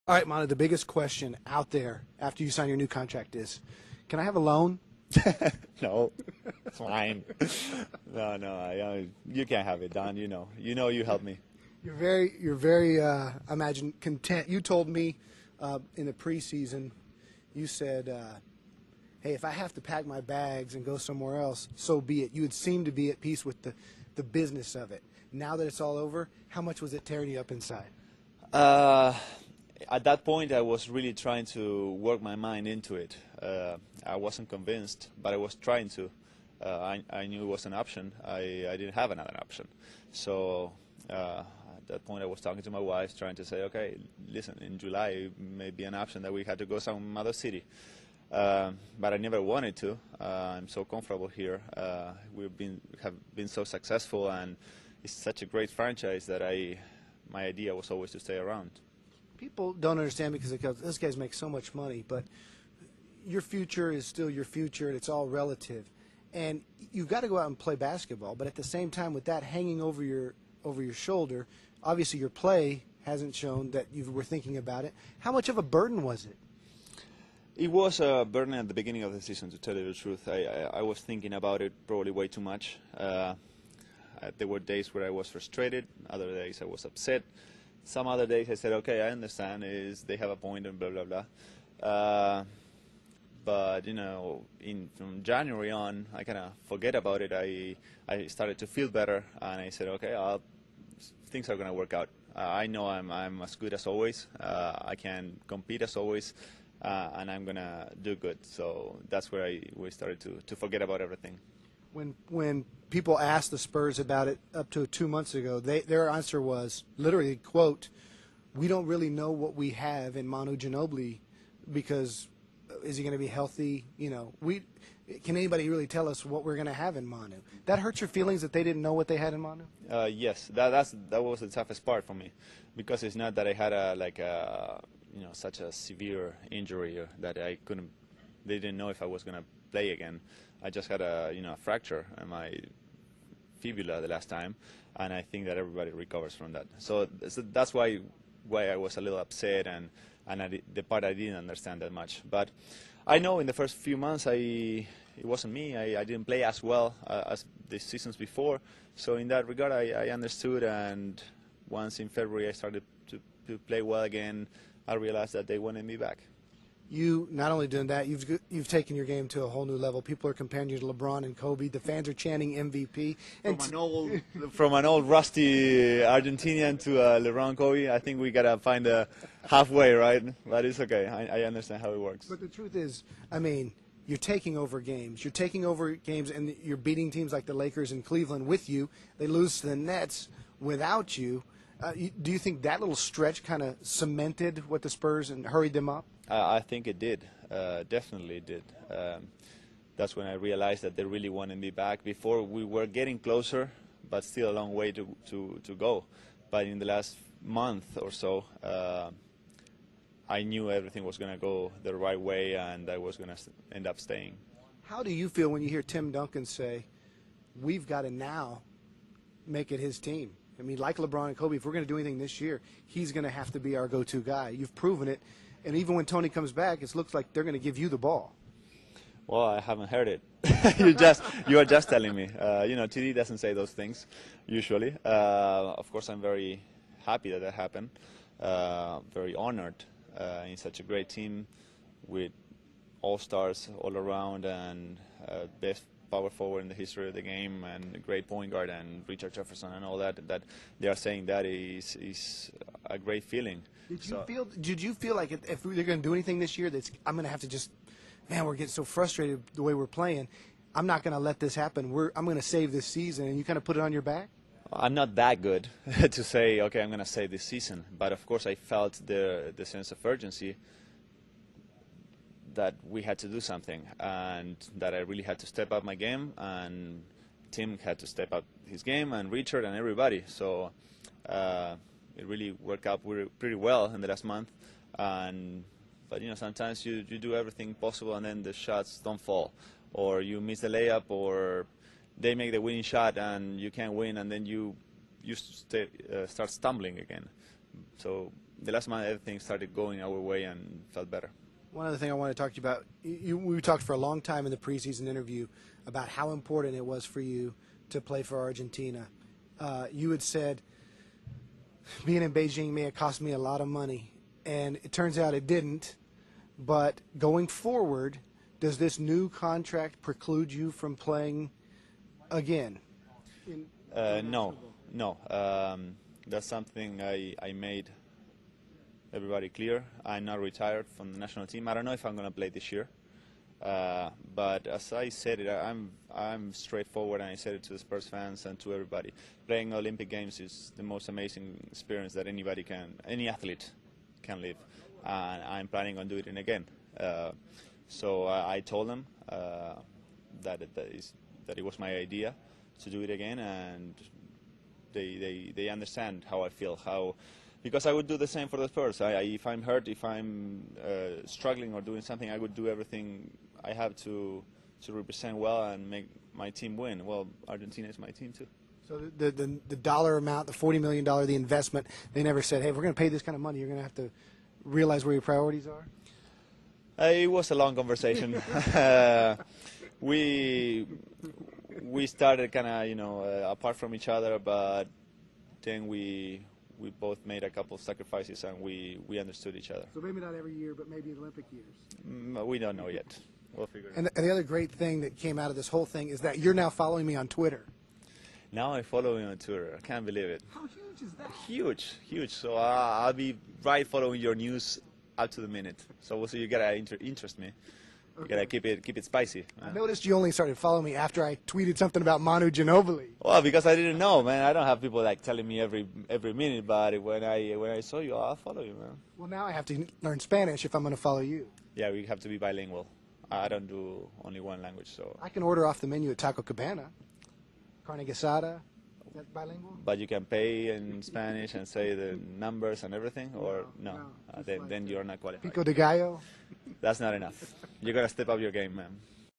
All right, Manu, the biggest question out there after you sign your new contract is, can I have a loan? No, it's mine. No, you can't have it, Don. You helped me. You're very, I imagine, content. You told me in the preseason, you said, hey, if I have to pack my bags and go somewhere else, so be it. You would seem to be at peace with the business of it. Now that it's all over, how much was it tearing you up inside? At that point, I was really trying to work my mind into it. I wasn't convinced, but I was trying to. I knew it was an option. I didn't have another option. So at that point, I was talking to my wife, trying to say, okay, listen, in July, it may be an option that we had to go some other city. But I never wanted to. I'm so comfortable here. Have been so successful, and it's such a great franchise that my idea was always to stay around. People don't understand because those guys make so much money, but your future is still your future, and it's all relative. And you've got to go out and play basketball, but at the same time, with that hanging over your shoulder, obviously your play hasn't shown that you were thinking about it. How much of a burden was it? It was a burden at the beginning of the season, to tell you the truth. I was thinking about it probably way too much. There were days where I was frustrated, other days I was upset. Some other days I said, okay, I understand, they have a point and blah, blah, blah. But, from January on, I kind of forget about it. I started to feel better, and I said, okay, things are going to work out. I know I'm as good as always. I can compete as always, and I'm going to do good. So that's where we started to forget about everything. When people asked the Spurs about it up to 2 months ago, their answer was literally, quote, we don't really know what we have in Manu Ginobili because is he going to be healthy? Can anybody really tell us what we're going to have in Manu? That hurts your feelings that they didn't know what they had in Manu? Yes, that was the toughest part for me, because it's not that I had such a severe injury that they didn't know if I was going to play again. I just had a fracture in my fibula the last time, and I think that everybody recovers from that. So that's why I was a little upset, and the part I didn't understand that much. But I know in the first few months it wasn't me. I didn't play as well as the seasons before. So in that regard, I understood, and once in February I started to play well again, I realized that they wanted me back. You not only doing that, you've taken your game to a whole new level. People are comparing you to LeBron and Kobe. The fans are chanting MVP. And from an old rusty Argentinian to LeBron Kobe, I think we gotta find a halfway, right? But it's okay. I understand how it works. But the truth is, you're taking over games. You're taking over games, and you're beating teams like the Lakers and Cleveland with you. They lose to the Nets without you. Do you think that little stretch kind of cemented what the Spurs and hurried them up? I think it did. Definitely it did. That's when I realized that they really wanted me back. Before, we were getting closer, but still a long way to go. But in the last month or so, I knew everything was going to go the right way, and I was going to end up staying. How do you feel when you hear Tim Duncan say, we've got to now make it his team? Like LeBron and Kobe, if we're going to do anything this year, he's going to have to be our go-to guy. You've proven it. And even when Tony comes back, it looks like they're going to give you the ball. Well, I haven't heard it. You are just telling me. TD doesn't say those things usually. Of course, I'm very happy that happened. Very honored in such a great team with all-stars all around, and best power forward in the history of the game, and a great point guard, and Richard Jefferson, and all that they are saying that is a great feeling. Did you feel like if they're going to do anything this year, I'm going to have to just, man, we're getting so frustrated the way we're playing, I'm not going to let this happen. I'm going to save this season, and you kind of put it on your back? I'm not that good to say, okay, I'm going to save this season, but of course I felt the sense of urgency that we had to do something, and that I really had to step up my game, and Tim had to step up his game, and Richard, and everybody. So it really worked out pretty well in the last month. But sometimes you do everything possible, and then the shots don't fall, or you miss the layup, or they make the winning shot and you can't win, and then you start stumbling again. So the last month everything started going our way and felt better. One other thing I want to talk to you about, we talked for a long time in the preseason interview about how important it was for you to play for Argentina. You had said, being in Beijing may have cost me a lot of money, and it turns out it didn't. But going forward, does this new contract preclude you from playing again? No. That's something I made everybody clear. I'm not retired from the national team. I don't know if I'm going to play this year. But as I said it, I'm straightforward, and I said it to the Spurs fans and to everybody. Playing Olympic Games is the most amazing experience that any athlete can live, and I'm planning on doing it again. So I told them that it was my idea to do it again, and they understand how I feel. Because I would do the same for the Spurs. If I'm hurt, if I'm struggling or doing something, I would do everything I have to represent well and make my team win. Well, Argentina is my team too. So the dollar amount, the $40 million, the investment, they never said, hey, if we're going to pay this kind of money, you're going to have to realize where your priorities are? It was a long conversation. We started kind of, apart from each other, but then we both made a couple of sacrifices, and we understood each other. So maybe not every year, but maybe the Olympic years. We don't know yet. We'll figure it out. And the other great thing that came out of this whole thing is that you're now following me on Twitter. Now I follow you on Twitter. I can't believe it. How huge is that? Huge. So I'll be right following your news up to the minute. So you gotta interest me. You gotta keep it spicy. I noticed you only started following me after I tweeted something about Manu Ginobili. Well, because I didn't know, man. I don't have people like telling me every minute, but when I saw you, I'll follow you, man. Well, now I have to learn Spanish if I'm going to follow you. Yeah, we have to be bilingual. I don't do only one language, so. I can order off the menu at Taco Cabana. Carne asada. Is that bilingual? But you can pay in Spanish and say the numbers and everything, or no? Then you're not qualified. Pico de gallo. That's not enough. You gotta step up your game, man.